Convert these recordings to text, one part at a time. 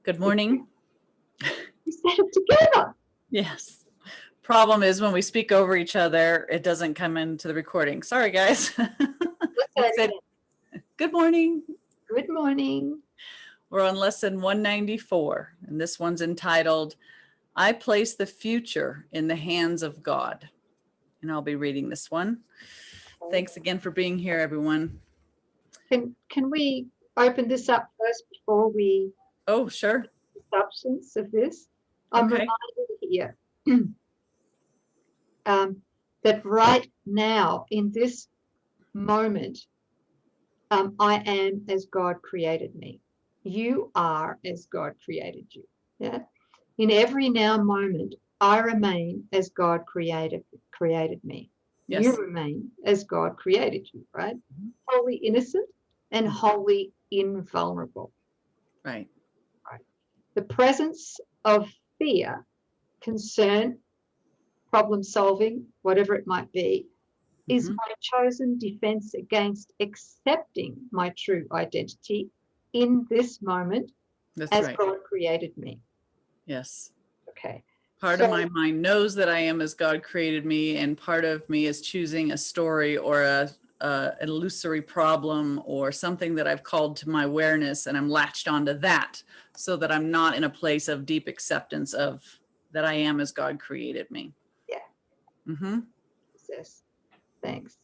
Good morning. We said it together. Yes. Problem is when we speak over each other, it doesn't come into the recording. Sorry, guys. I said, good morning. Good morning. We're on lesson 194, and this one's entitled, I Place the Future in the Hands of God. And I'll be reading this one. Thanks again for being here, everyone. Can we open this up first before we... Oh, sure. The substance of this? I'm reminded here that right now, in this moment, I am as God created me. You are as God created you. Yeah. In every now moment, I remain as God created me. Yes. You remain as God created you, right? Mm-hmm. Wholly innocent and wholly invulnerable. Right. Right. The presence of fear, concern, problem solving, whatever it might be, is my chosen defense against accepting my true identity in this moment. That's as right. God created me. Yes. Okay. Part of my mind knows that I am as God created me, and part of me is choosing a story or an illusory problem or something that I've called to my awareness, and I'm latched onto that so that I'm not in a place of deep acceptance of that I am as God created me. Yeah. Mm-hmm. Yes. Thanks.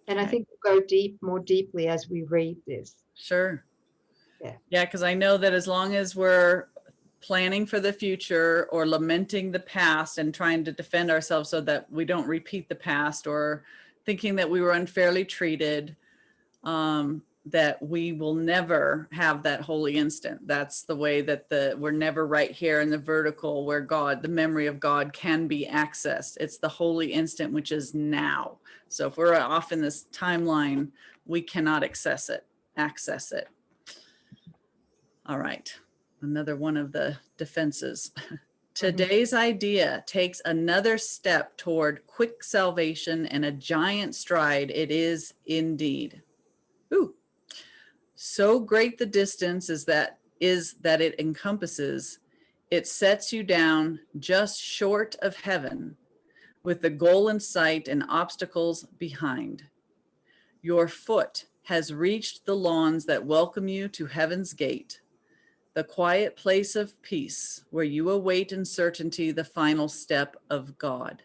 And I think we'll go more deeply as we read this. Sure. Yeah. Yeah, because I know that as long as we're planning for the future or lamenting the past and trying to defend ourselves so that we don't repeat the past, or thinking that we were unfairly treated, that we will never have that holy instant. That's the way that we're never right here in the vertical where God, the memory of God, can be accessed. It's the holy instant, which is now. So if we're off in this timeline, we cannot access it. All right. Another one of the defenses. Today's idea takes another step toward quick salvation and a giant stride it is indeed. Ooh. So great the distance is that it encompasses, it sets you down just short of heaven, with the goal in sight and obstacles behind. Your foot has reached the lawns that welcome you to heaven's gate, the quiet place of peace where you await in certainty the final step of God.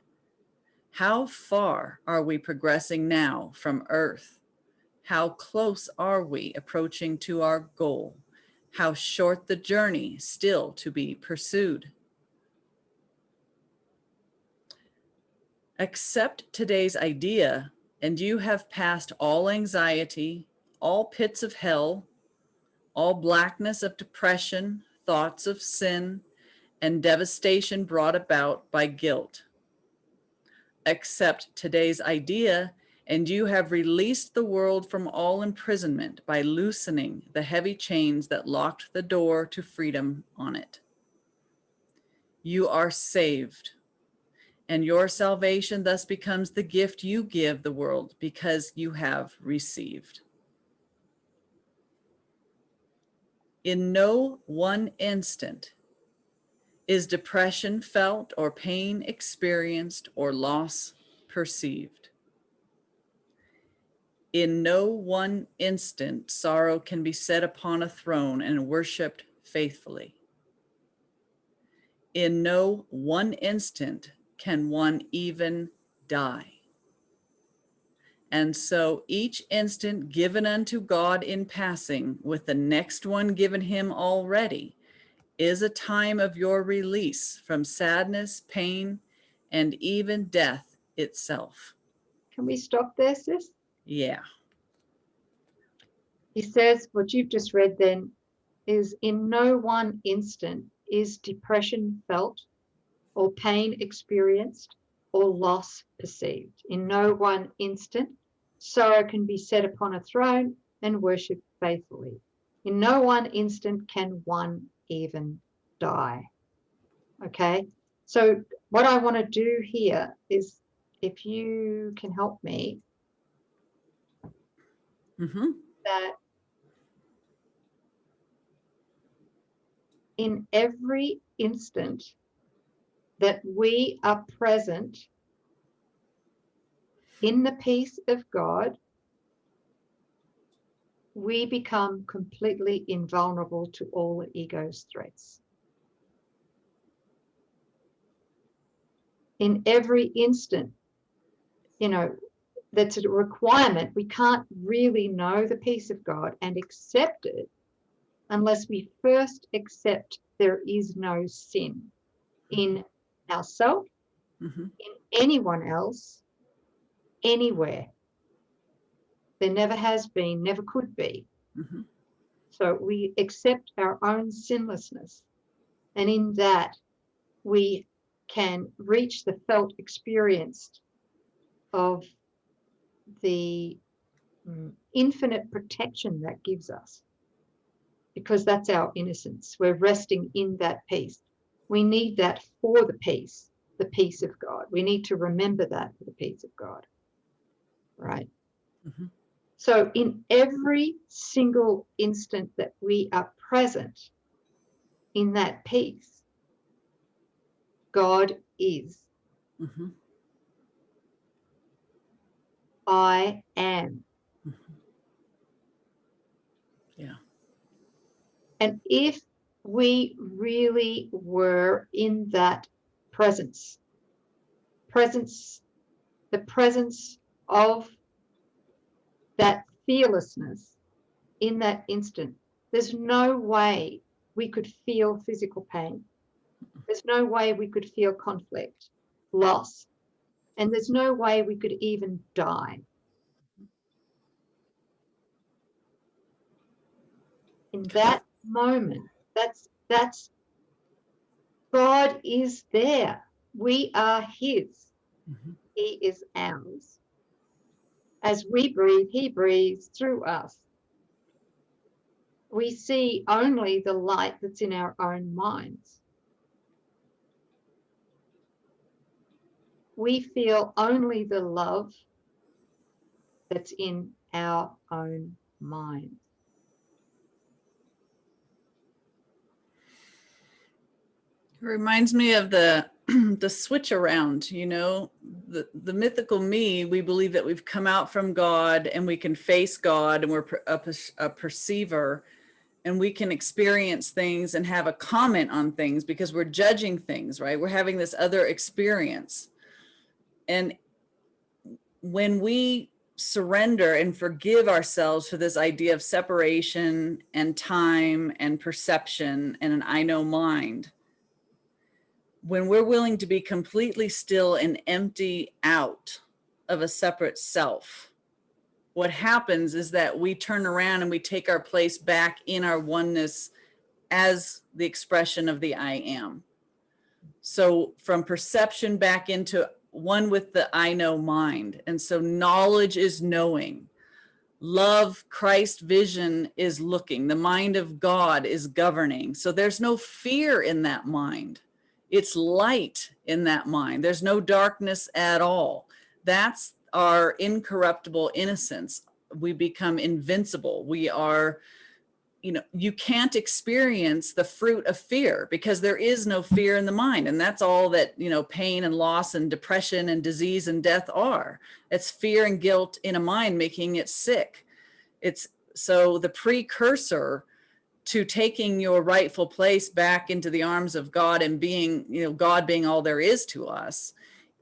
How far are we progressing now from earth? How close are we approaching to our goal? How short the journey still to be pursued? Accept today's idea, and you have passed all anxiety, all pits of hell, all blackness of depression, thoughts of sin, and devastation brought about by guilt. Accept today's idea, and you have released the world from all imprisonment by loosening the heavy chains that locked the door to freedom on it. You are saved, and your salvation thus becomes the gift you give the world because you have received. In no one instant is depression felt or pain experienced or loss perceived. In no one instant, sorrow can be set upon a throne and worshiped faithfully. In no one instant can one even die. And so each instant given unto God in passing, with the next one given him already, is a time of your release from sadness, pain, and even death itself. Can we stop there, sis? Yeah. He says what you've just read then is, in no one instant is depression felt or pain experienced or loss perceived. In no one instant, sorrow can be set upon a throne and worshipped faithfully. In no one instant can one even die. Okay, so what I want to do here is, if you can help me, that in every instant that we are present in the peace of God, we become completely invulnerable to all the ego's threats. In every instant, you know, that's a requirement. We can't really know the peace of God and accept it unless we first accept there is no sin in ourselves, in anyone else, anywhere. There never has been, never could be. So we accept our own sinlessness, and in that we can reach the felt experience of the infinite protection that gives us, because that's our innocence. We're resting in that peace. We need that for the peace of God. We need to remember that for the peace of God, right? So in every single instant that we are present in that peace, God is. I am. Yeah. And if we really were in that presence, the presence of that fearlessness in that instant, there's no way we could feel physical pain. There's no way we could feel conflict, loss, and there's no way we could even die. In that moment, that's God is there. We are his. He is ours. As we breathe, he breathes through us. We see only the light that's in our own minds. We feel only the love that's in our own mind. It reminds me of the the switch around, you know, the mythical me. We believe that we've come out from God and we can face God, and we're a perceiver, and we can experience things and have a comment on things because we're judging things, right? We're having this other experience. And when we surrender and forgive ourselves for this idea of separation and time and perception and an I know mind, when we're willing to be completely still and empty out of a separate self, what happens is that we turn around and we take our place back in our oneness as the expression of the I am. So from perception back into one with the I know mind. And so knowledge is knowing. Love, Christ vision is looking. The mind of God is governing. So there's no fear in that mind. It's light in that mind. There's no darkness at all. That's our incorruptible innocence. We become invincible. We are, you know, you can't experience the fruit of fear because there is no fear in the mind. And that's all that, you know, pain and loss and depression and disease and death are. It's fear and guilt in a mind making it sick. It's so the precursor to taking your rightful place back into the arms of God and being, you know, God being all there is to us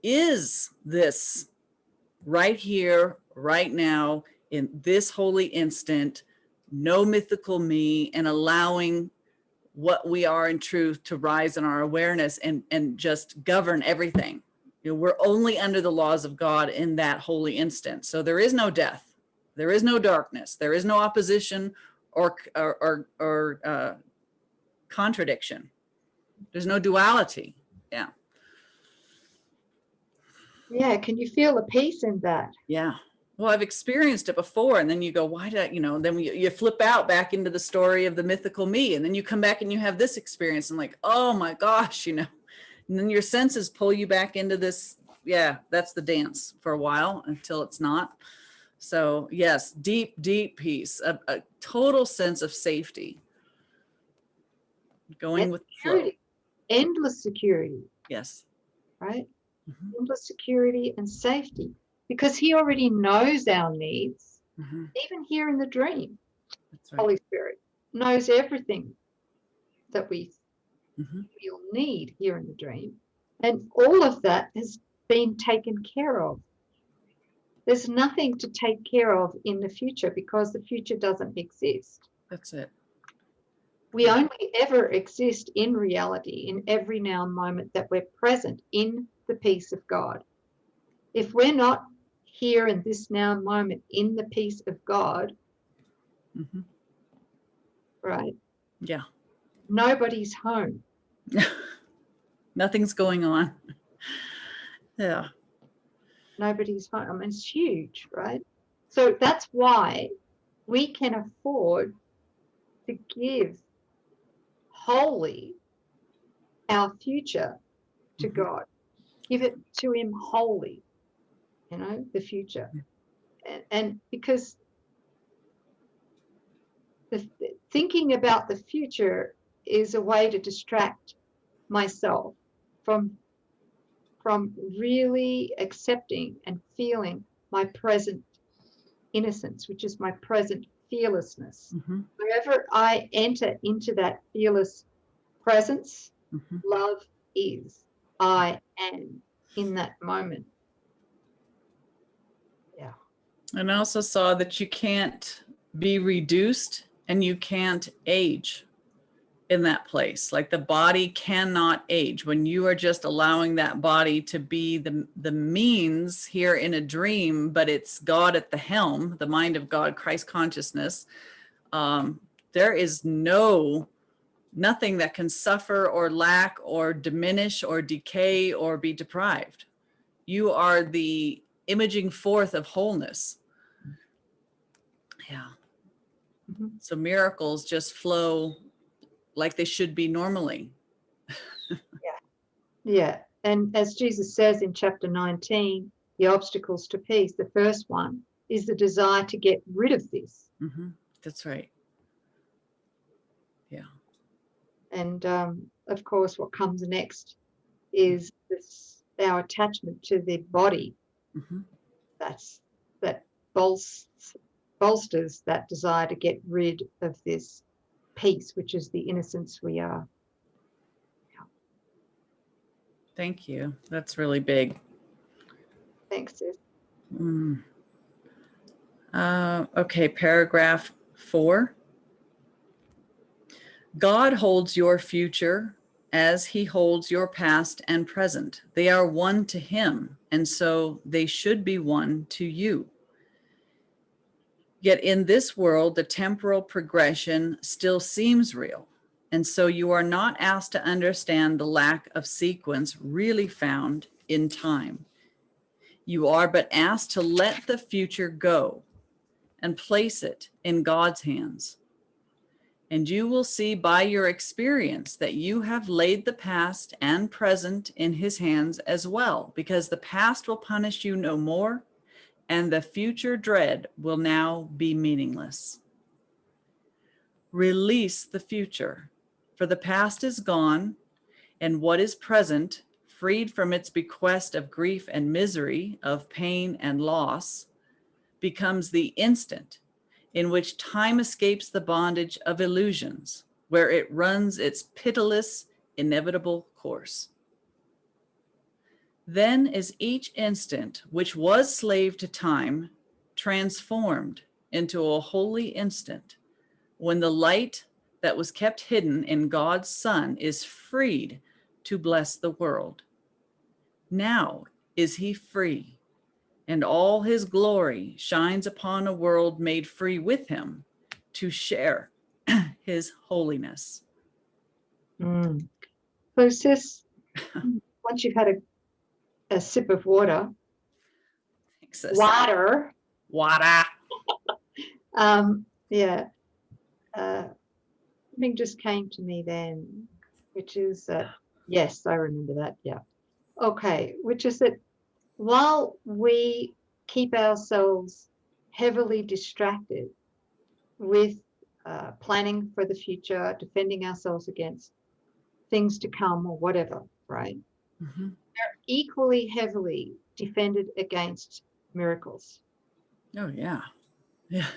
is this right here, right now, in this holy instant, no mythical me, and allowing what we are in truth to rise in our awareness and just govern everything. You know, we're only under the laws of God in that holy instant. So there is no death, there is no darkness, there is no opposition or contradiction. There's no duality. Yeah. Yeah. Can you feel the peace in that? Yeah. Well, I've experienced it before. And then you go, why did I, you know, then you flip out back into the story of the mythical me. And then you come back and you have this experience and like, oh my gosh, you know, and then your senses pull you back into this. Yeah, that's the dance for a while until it's not. So yes, deep, deep peace, a total sense of safety. going with the flow. Security, endless security, Yes. right? Mhm. Endless security and safety, because he already knows our needs, Mhm. even here in the dream. That's right. Holy Spirit knows everything that we Mhm. will need here in the dream. And all of that has been taken care of. There's nothing to take care of in the future because the future doesn't exist. That's it. We only ever exist in reality, in every now moment that we're present in the peace of God. If we're not here in this now moment in the peace of God, Mhm. right? Yeah. Nobody's home. Nothing's going on. Yeah. Nobody's home. I mean, it's huge, right? So that's why we can afford to give wholly our future to Mhm. God. Give it to him wholly, the future. And because thinking about the future is a way to distract myself from really accepting and feeling my present innocence, which is my present fearlessness. Mhm. Wherever I enter into that fearless presence, Mhm. love is. I am in that moment. Yeah. And I also saw that you can't be reduced and you can't age in that place. Like the body cannot age when you are just allowing that body to be the means here in a dream, but it's God at the helm, the mind of God, Christ consciousness. There is nothing that can suffer or lack or diminish or decay or be deprived. You are the imaging forth of wholeness. Yeah. Mhm. So miracles just flow like they should be normally. Yeah. And as Jesus says in chapter 19, the obstacles to peace, the first one is the desire to get rid of this. Mm-hmm. That's right. Yeah. And of course, what comes next is our attachment to the body. Mm-hmm. That bolsters that desire to get rid of this peace, which is the innocence we are. Thank you. That's really big. Thanks, sis. Mm. Okay, paragraph 4. God holds your future as he holds your past and present. They are one to him, and so they should be one to you. Yet in this world, the temporal progression still seems real. And so you are not asked to understand the lack of sequence really found in time. You are but asked to let the future go and place it in God's hands. And you will see by your experience that you have laid the past and present in his hands as well, because the past will punish you no more, and the future dread will now be meaningless. Release the future, for the past is gone, and what is present, freed from its bequest of grief and misery, of pain and loss, becomes the instant in which time escapes the bondage of illusions, where it runs its pitiless, inevitable course. Then is each instant which was slave to time transformed into a holy instant, when the light that was kept hidden in God's Son is freed to bless the world. Now is he free, and all his glory shines upon a world made free with him to share his holiness. Mm. So, sis, once you've had a sip of water, water, Water. yeah, something just came to me then, which is that, yes, I remember that. Yeah. Okay. Which is that while we keep ourselves heavily distracted with planning for the future, defending ourselves against things to come or whatever, right? Mm-hmm. They're equally heavily defended against miracles. Oh, yeah. Yeah.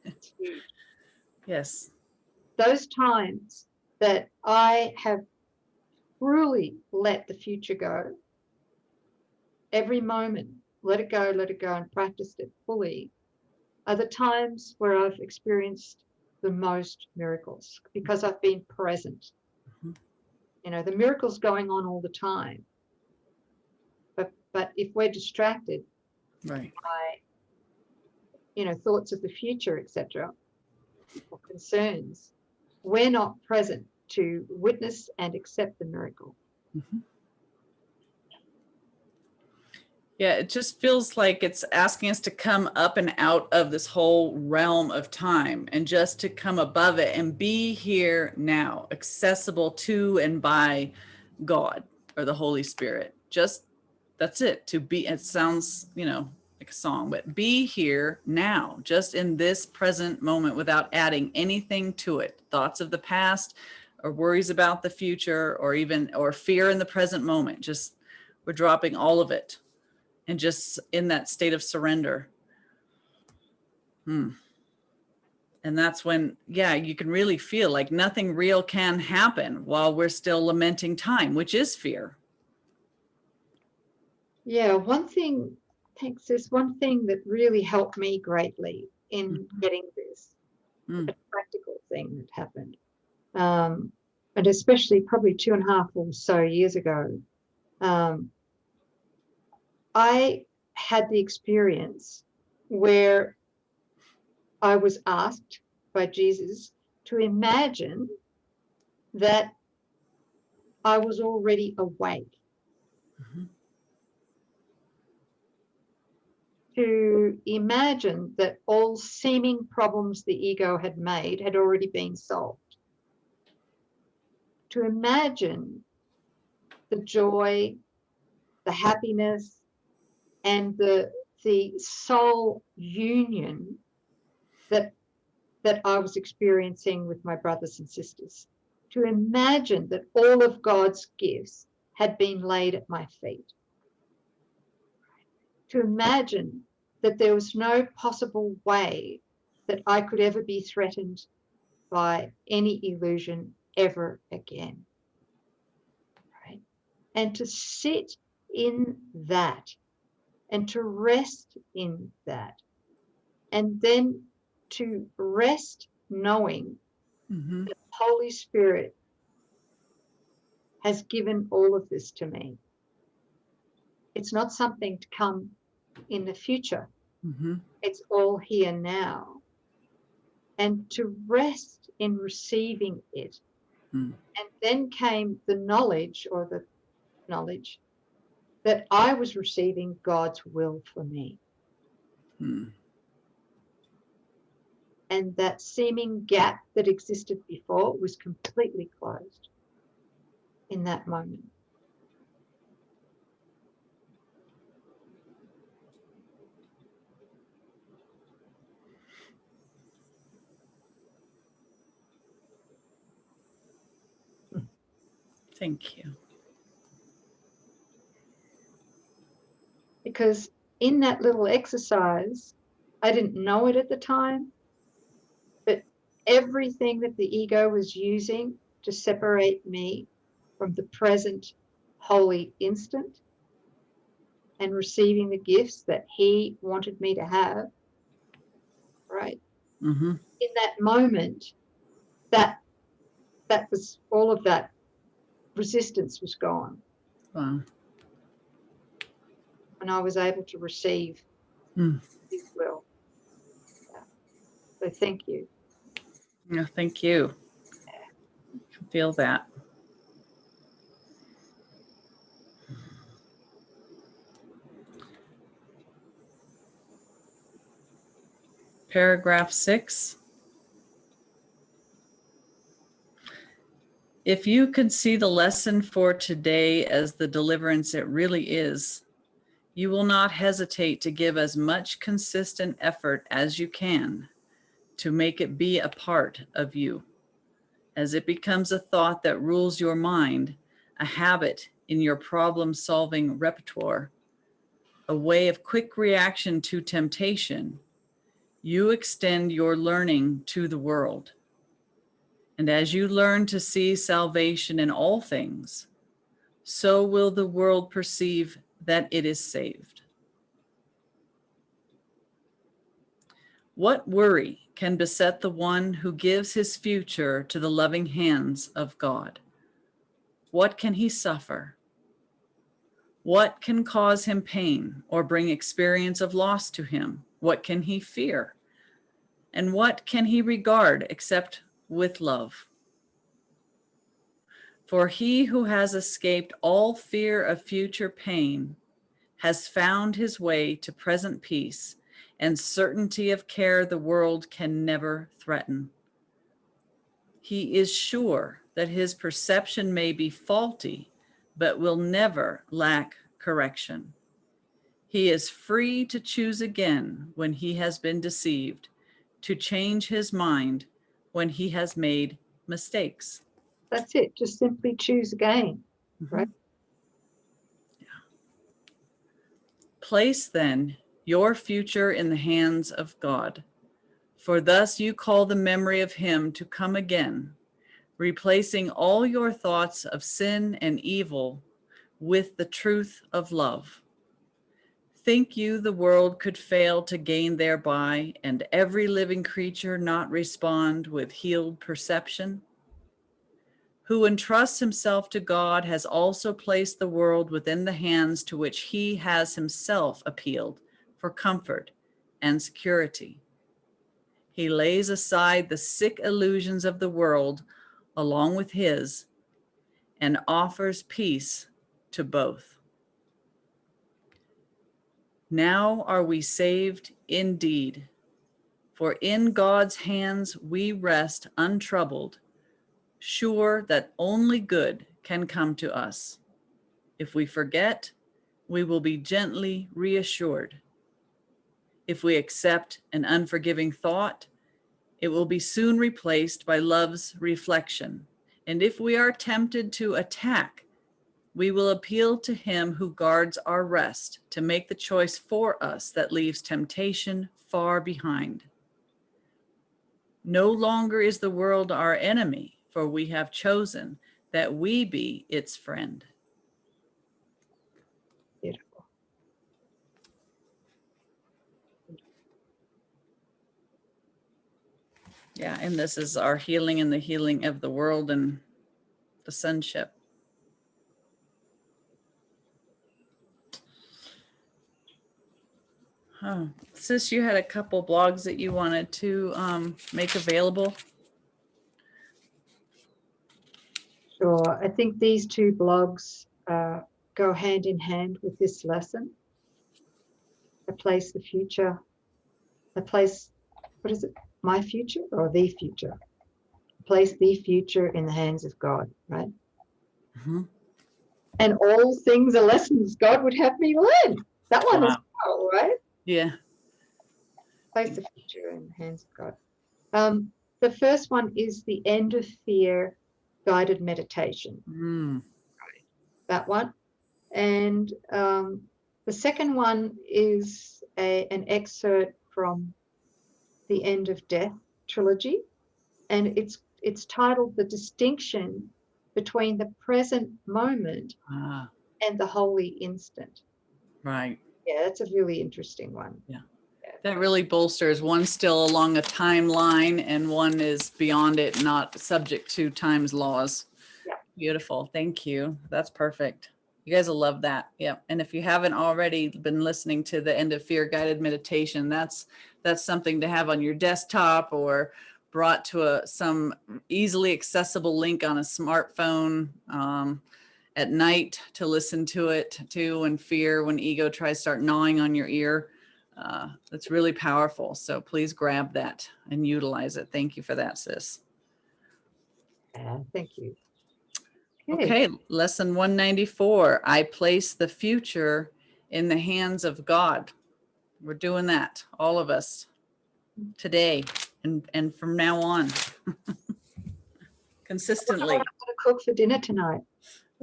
It's huge. Yes. Those times that I have truly let the future go, every moment, let it go, and practiced it fully, are the times where I've experienced the most miracles because I've been present. Mm-hmm. You know, the miracle's going on all the time. But if we're distracted Right. by, you know, thoughts of the future, etc., or concerns, we're not present to witness and accept the miracle. Mm-hmm. Yeah, it just feels like it's asking us to come up and out of this whole realm of time and just to come above it and be here now, accessible to and by God or the Holy Spirit. Just that's it. To be, it sounds, you know, like a song, but be here now, just in this present moment without adding anything to it. Thoughts of the past or worries about the future or fear in the present moment. Just we're dropping all of it. And just in that state of surrender. And that's when, yeah, you can really feel like nothing real can happen while we're still lamenting time, which is fear. Yeah, one thing, thanks, sis, one thing that really helped me greatly in getting this, a practical thing that happened, and especially probably 2.5 or so years ago, I had the experience where I was asked by Jesus to imagine that I was already awake, to imagine that all seeming problems the ego had made had already been solved, to imagine the joy, the happiness, and the soul union that I was experiencing with my brothers and sisters, to imagine that all of God's gifts had been laid at my feet, to imagine that there was no possible way that I could ever be threatened by any illusion ever again, right? And to sit in that and to rest in that, and then to rest knowing that the Holy Spirit has given all of this to me. It's not something to come in the future. It's all here now. And to rest in receiving it. And then came the knowledge that I was receiving God's will for me. And that seeming gap that existed before was completely closed in that moment. Thank you. Because in that little exercise, I didn't know it at the time, but everything that the ego was using to separate me from the present holy instant and receiving the gifts that he wanted me to have, right? In that moment, that was all of that resistance was gone. Wow. And I was able to receive his will. Yeah. So thank you. Yeah, thank you. I can feel that. Paragraph 6. If you could see the lesson for today as the deliverance it really is, you will not hesitate to give as much consistent effort as you can to make it be a part of you. As it becomes a thought that rules your mind, a habit in your problem-solving repertoire, a way of quick reaction to temptation, you extend your learning to the world. And as you learn to see salvation in all things, so will the world perceive that it is saved. What worry can beset the one who gives his future to the loving hands of God? What can he suffer? What can cause him pain or bring experience of loss to him? What can he fear? And what can he regard except with love? For he who has escaped all fear of future pain has found his way to present peace and certainty of care the world can never threaten. He is sure that his perception may be faulty, but will never lack correction. He is free to choose again when he has been deceived, to change his mind when he has made mistakes. That's it. Just simply choose again, right? Yeah. Place then your future in the hands of God, for thus you call the memory of him to come again, replacing all your thoughts of sin and evil with the truth of love. Think you the world could fail to gain thereby, and every living creature not respond with healed perception? Who entrusts himself to God has also placed the world within the hands to which he has himself appealed for comfort and security. He lays aside the sick illusions of the world along with his and offers peace to both. Now are we saved indeed, for in God's hands we rest untroubled, sure that only good can come to us. If we forget, we will be gently reassured. If we accept an unforgiving thought, it will be soon replaced by love's reflection. And if we are tempted to attack, we will appeal to him who guards our rest to make the choice for us that leaves temptation far behind. No longer is the world our enemy, for we have chosen that we be its friend. Beautiful. Yeah, and this is our healing and the healing of the world and the sonship. Oh, sis, you had a couple blogs that you wanted to make available. Sure. I think these two blogs go hand in hand with this lesson. I place the future. I place, what is it? My future or the future? Place the future in the hands of God, right? Mm-hmm. And all things are lessons God would have me learn. That one as well, right? Yeah. Place the future in the hands of God. The first one is the End of Fear guided meditation. That one. And the second one is an excerpt from the End of Death trilogy, and it's titled The Distinction Between the Present Moment and the Holy Instant. Right. Yeah, that's a really interesting one. Yeah. That really bolsters. One's still along a timeline and one is beyond it, not subject to time's laws. Yeah. Beautiful. Thank you. That's perfect. You guys will love that. Yeah. And if you haven't already been listening to the End of Fear guided meditation, that's something to have on your desktop or brought to some easily accessible link on a smartphone at night to listen to it too when ego tries to start gnawing on your ear. That's really powerful. So please grab that and utilize it. Thank you for that, sis. Thank you. Okay, lesson 194. I place the future in the hands of God. We're doing that, all of us, today and from now on, consistently. I'm going to cook for dinner tonight.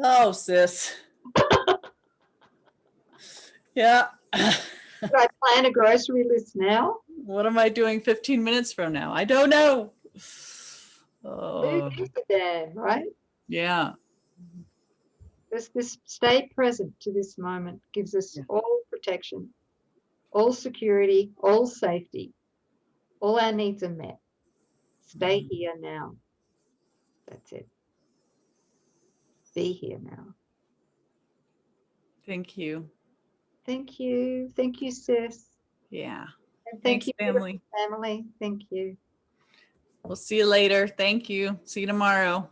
Oh, sis. Yeah. Should I plan a grocery list now? What am I doing 15 minutes from now? I don't know. Oh, Move into there, right? yeah. This stay present to this moment gives us Yeah. all protection, all security, all safety. All our needs are met. Stay here now. That's it. Be here now. Thank you. Thank you. Thank you, sis. Yeah. And Thanks, thank you, family. family. Thank you. We'll see you later. Thank you. See you tomorrow.